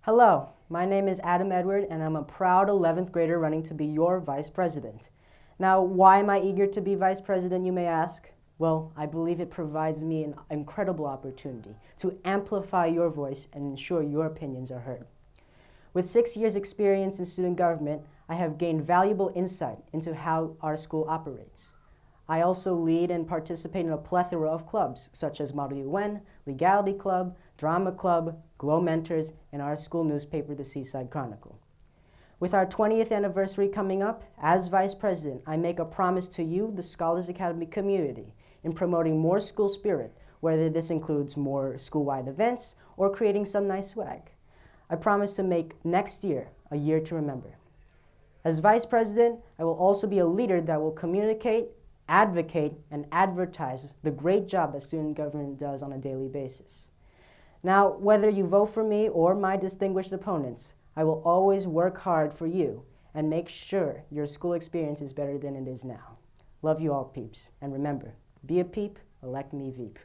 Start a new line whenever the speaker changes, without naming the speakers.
Hello, my name is Adamedward and I'm a proud 11th grader running to be your vice president. Now, why am I eager to be vice president, you may ask? Well, I believe it provides me an incredible opportunity to amplify your voice and ensure your opinions are heard. With 6 years' experience in student government, I have gained valuable insight into how our school operates. I also lead and participate in a plethora of clubs, such as Model UN, Legality Club, Drama Club, Glow Mentors, and our school newspaper, the Seaside Chronicle. With our 20th anniversary coming up, as Vice President, I make a promise to you, the Scholars Academy community, in promoting more school spirit, whether this includes more school-wide events or creating some nice swag. I promise to make next year a year to remember. As Vice President, I will also be a leader that will communicate, advocate, and advertise the great job that student government does on a daily basis. Now, whether you vote for me or my distinguished opponents, I will always work hard for you and make sure your school experience is better than it is now. Love you all, peeps. And remember, be a peep, elect me Veep.